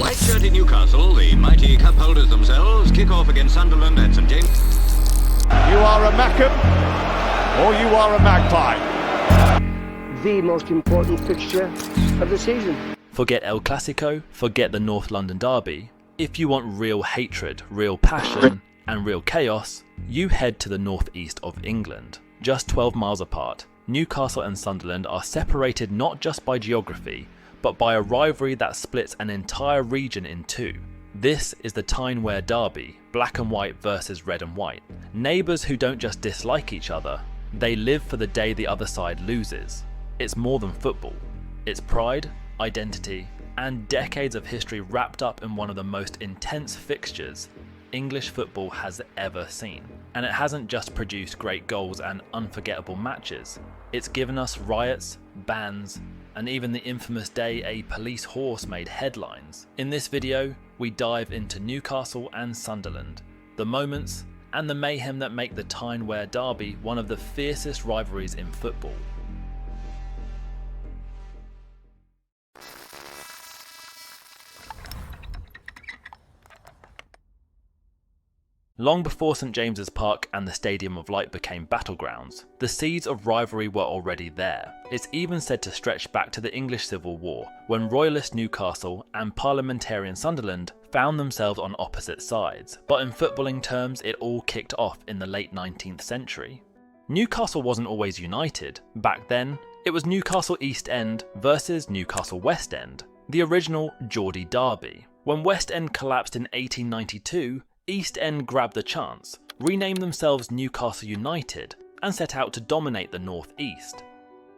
White-shirted Newcastle, the mighty cup holders themselves, kick off against Sunderland at St James. You are a Mackem, or you are a Magpie. The most important fixture of the season. Forget El Clasico, forget the North London derby. If you want real hatred, real passion, and real chaos, you head to the northeast of England. Just 12 miles apart, Newcastle and Sunderland are separated not just by geography, but by a rivalry that splits an entire region in two. This is the Tyne-Wear derby, black and white versus red and white. Neighbours who don't just dislike each other, they live for the day the other side loses. It's more than football. It's pride, identity, and decades of history wrapped up in one of the most intense fixtures English football has ever seen. And it hasn't just produced great goals and unforgettable matches, it's given us riots, bans, and even the infamous day a police horse made headlines. In this video, we dive into Newcastle and Sunderland, the moments and the mayhem that make the Tyne-Wear derby one of the fiercest rivalries in football. Long before St James's Park and the Stadium of Light became battlegrounds, the seeds of rivalry were already there. It's even said to stretch back to the English Civil War, when Royalist Newcastle and Parliamentarian Sunderland found themselves on opposite sides. But in footballing terms, it all kicked off in the late 19th century. Newcastle wasn't always united. Back then, it was Newcastle East End versus Newcastle West End, the original Geordie derby. When West End collapsed in 1892, East End grabbed the chance, renamed themselves Newcastle United, and set out to dominate the North East.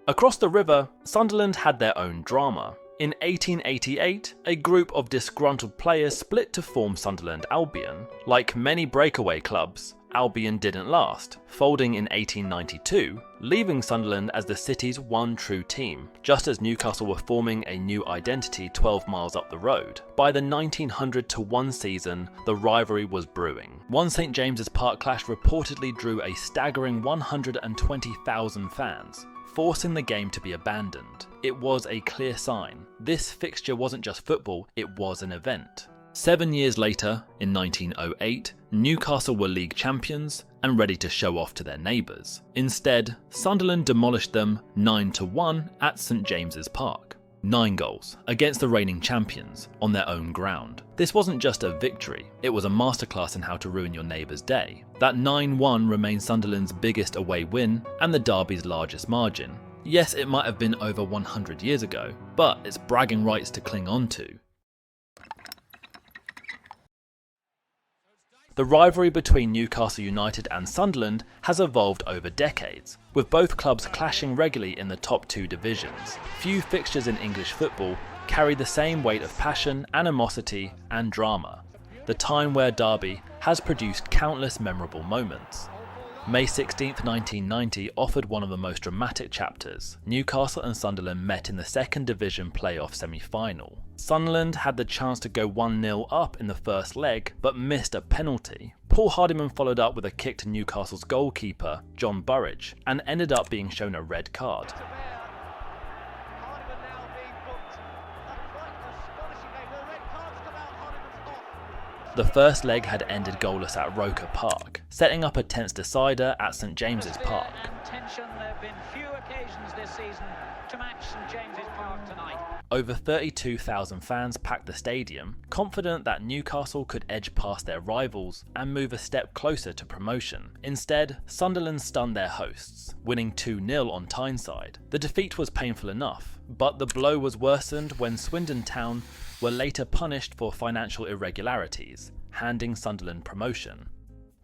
Across the river, Sunderland had their own drama. In 1888, a group of disgruntled players split to form Sunderland Albion. Like many breakaway clubs, Albion didn't last, folding in 1892, leaving Sunderland as the city's one true team, just as Newcastle were forming a new identity 12 miles up the road. By the 1900-1 season, the rivalry was brewing. One St James's Park clash reportedly drew a staggering 120,000 fans, forcing the game to be abandoned. It was a clear sign. This fixture wasn't just football, it was an event. 7 years later, in 1908, Newcastle were league champions and ready to show off to their neighbours. Instead, Sunderland demolished them 9-1 at St James's Park. 9 goals against the reigning champions on their own ground. This wasn't just a victory, it was a masterclass in how to ruin your neighbour's day. That 9-1 remains Sunderland's biggest away win and the derby's largest margin. Yes, it might have been over 100 years ago, but it's bragging rights to cling on to. The rivalry between Newcastle United and Sunderland has evolved over decades, with both clubs clashing regularly in the top 2 divisions. Few fixtures in English football carry the same weight of passion, animosity, and drama. The Tyne-Wear derby has produced countless memorable moments. May 16, 1990 offered one of the most dramatic chapters. Newcastle and Sunderland met in the second division playoff semi-final. Sunderland had the chance to go 1-0 up in the first leg, but missed a penalty. Paul Hardiman followed up with a kick to Newcastle's goalkeeper, John Burridge, and ended up being shown a red card. The first leg had ended goalless at Roker Park, setting up a tense decider at St James's Park. There have been few occasions this season to match St James's Park tonight. Over 32,000 fans packed the stadium, confident that Newcastle could edge past their rivals and move a step closer to promotion. Instead, Sunderland stunned their hosts, winning 2-0 on Tyneside. The defeat was painful enough, but the blow was worsened when Swindon Town were later punished for financial irregularities, handing Sunderland promotion.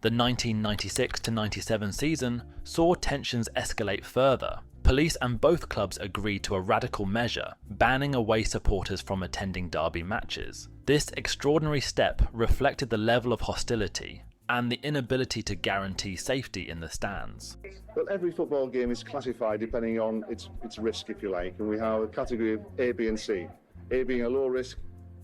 The 1996-97 season saw tensions escalate further. Police and both clubs agreed to a radical measure, banning away supporters from attending derby matches. This extraordinary step reflected the level of hostility and the inability to guarantee safety in the stands. Well, every football game is classified depending on its risk, if you like, and we have a category of A, B and C. A being a low risk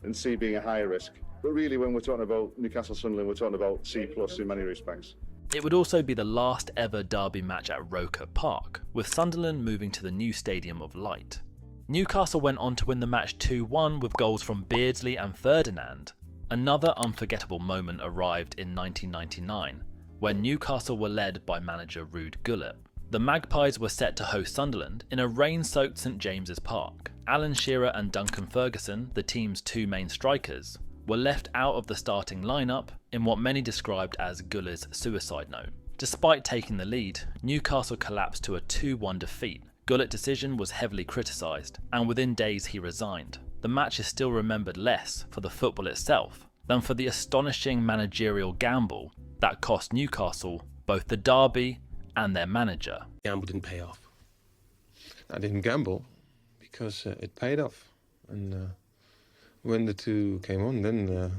and C being a higher risk. But really, when we're talking about Newcastle Sunderland, we're talking about C+ in many respects. It would also be the last ever derby match at Roker Park, with Sunderland moving to the new Stadium of Light. Newcastle went on to win the match 2-1 with goals from Beardsley and Ferdinand. Another unforgettable moment arrived in 1999, when Newcastle were led by manager Ruud Gullit. The Magpies were set to host Sunderland in a rain-soaked St James's Park. Alan Shearer and Duncan Ferguson, the team's two main strikers, were left out of the starting lineup in what many described as Gullit's suicide note. Despite taking the lead, Newcastle collapsed to a 2-1 defeat. Gullit's decision was heavily criticised, and within days he resigned. The match is still remembered less for the football itself than for the astonishing managerial gamble that cost Newcastle both the derby and their manager. Gamble didn't pay off. I didn't gamble because it paid off, and when the two came on, then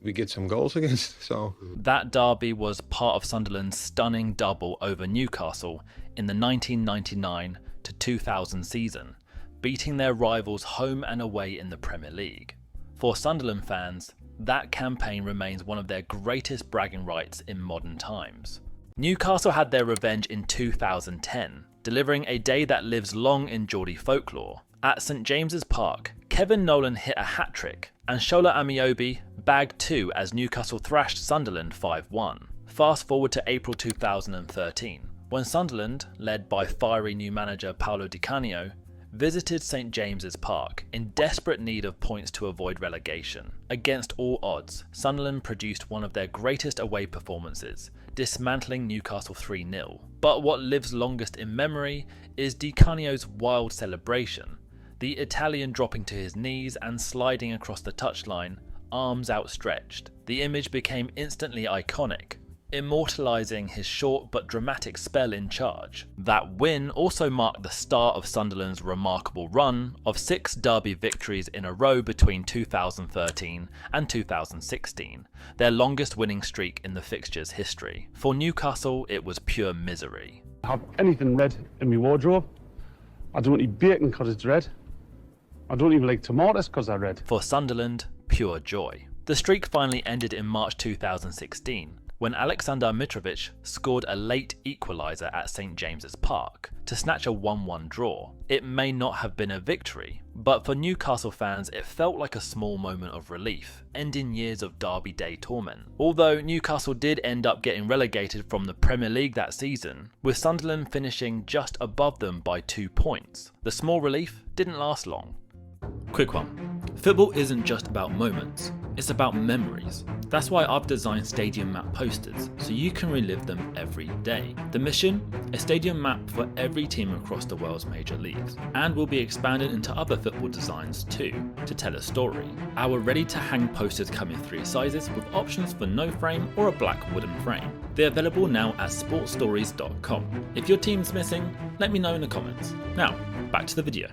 we get some goals against. So that derby was part of Sunderland's stunning double over Newcastle in the 1999 to 2000 season, beating their rivals home and away in the Premier League. For Sunderland fans, that campaign remains one of their greatest bragging rights in modern times. Newcastle had their revenge in 2010, delivering a day that lives long in Geordie folklore. At St James's Park, Kevin Nolan hit a hat-trick, and Shola Amiobi bagged 2 as Newcastle thrashed Sunderland 5-1. Fast forward to April 2013, when Sunderland, led by fiery new manager Paolo Di Canio, visited St James's Park in desperate need of points to avoid relegation. Against all odds, Sunderland produced one of their greatest away performances, dismantling Newcastle 3-0. But what lives longest in memory is Di Canio's wild celebration, the Italian dropping to his knees and sliding across the touchline, arms outstretched. The image became instantly iconic, immortalising his short but dramatic spell in charge. That win also marked the start of Sunderland's remarkable run of 6 derby victories in a row between 2013 and 2016, their longest winning streak in the fixtures' history. For Newcastle, it was pure misery. I have anything red in my wardrobe. I don't eat bacon because it's red. I don't even like tomatoes because they're red. For Sunderland, pure joy. The streak finally ended in March 2016, when Alexander Mitrovic scored a late equaliser at St James's Park to snatch a 1-1 draw. It may not have been a victory, but for Newcastle fans it felt like a small moment of relief, ending years of Derby Day torment. Although Newcastle did end up getting relegated from the Premier League that season, with Sunderland finishing just above them by 2 points, the small relief didn't last long. Quick one. Football isn't just about moments, it's about memories. That's why I've designed stadium map posters, so you can relive them every day. The mission? A stadium map for every team across the world's major leagues, and will be expanded into other football designs too, to tell a story. Our ready-to-hang posters come in 3 sizes, with options for no frame or a black wooden frame. They're available now at sportstories.com. If your team's missing, let me know in the comments. Now, back to the video.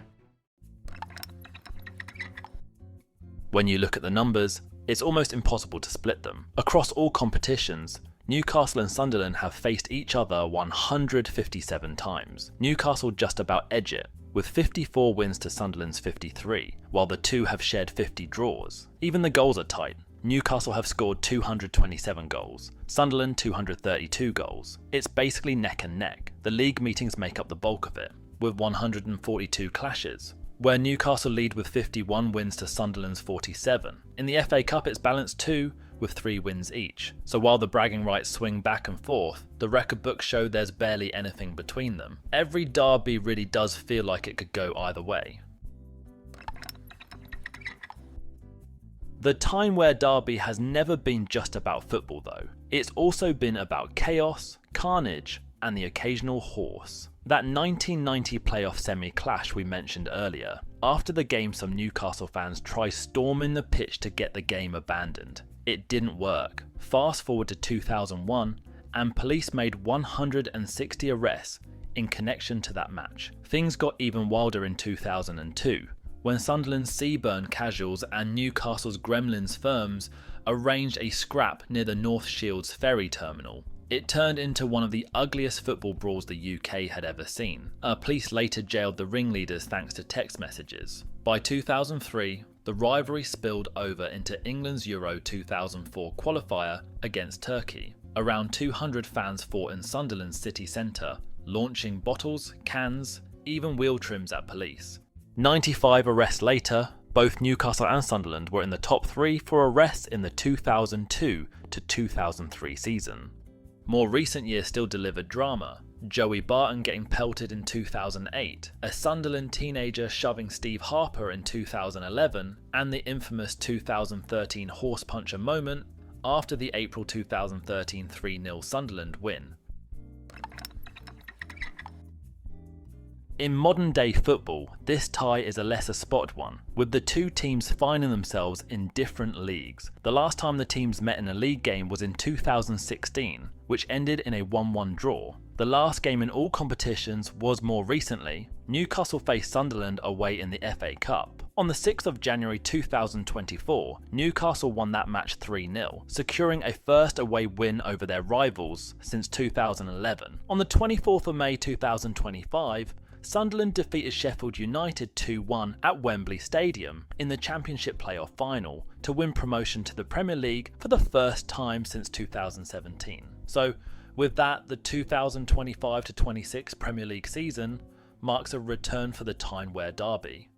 When you look at the numbers, it's almost impossible to split them. Across all competitions, Newcastle and Sunderland have faced each other 157 times. Newcastle just about edge it, with 54 wins to Sunderland's 53, while the two have shared 50 draws. Even the goals are tight. Newcastle have scored 227 goals, Sunderland 232 goals. It's basically neck and neck. The league meetings make up the bulk of it, with 142 clashes, where Newcastle lead with 51 wins to Sunderland's 47. In the FA Cup it's balanced too, with 3 wins each. So while the bragging rights swing back and forth, the record books show there's barely anything between them. Every derby really does feel like it could go either way. The Tyne-Wear derby has never been just about football though. It's also been about chaos, carnage, and the occasional horse. That 1990 playoff semi-clash we mentioned earlier. After the game, some Newcastle fans tried storming the pitch to get the game abandoned. It didn't work. Fast forward to 2001, and police made 160 arrests in connection to that match. Things got even wilder in 2002, when Sunderland's Seaburn Casuals and Newcastle's Gremlins firms arranged a scrap near the North Shields ferry terminal. It turned into one of the ugliest football brawls the UK had ever seen. Police later jailed the ringleaders thanks to text messages. By 2003, the rivalry spilled over into England's Euro 2004 qualifier against Turkey. Around 200 fans fought in Sunderland's city centre, launching bottles, cans, even wheel trims at police. 95 arrests later, both Newcastle and Sunderland were in the top 3 for arrests in the 2002 to 2003 season. More recent years still delivered drama. Joey Barton getting pelted in 2008, a Sunderland teenager shoving Steve Harper in 2011, and the infamous 2013 horse puncher moment after the April 2013 3-0 Sunderland win. In modern day football, this tie is a lesser spot one, with the two teams finding themselves in different leagues. The last time the teams met in a league game was in 2016, which ended in a 1-1 draw. The last game in all competitions was more recently. Newcastle faced Sunderland away in the FA Cup. On the 6th of January 2024, Newcastle won that match 3-0, securing a first away win over their rivals since 2011. On the 24th of May 2025, Sunderland defeated Sheffield United 2-1 at Wembley Stadium in the Championship playoff final to win promotion to the Premier League for the first time since 2017. So, with that, the 2025-26 Premier League season marks a return for the Tyne-Wear derby.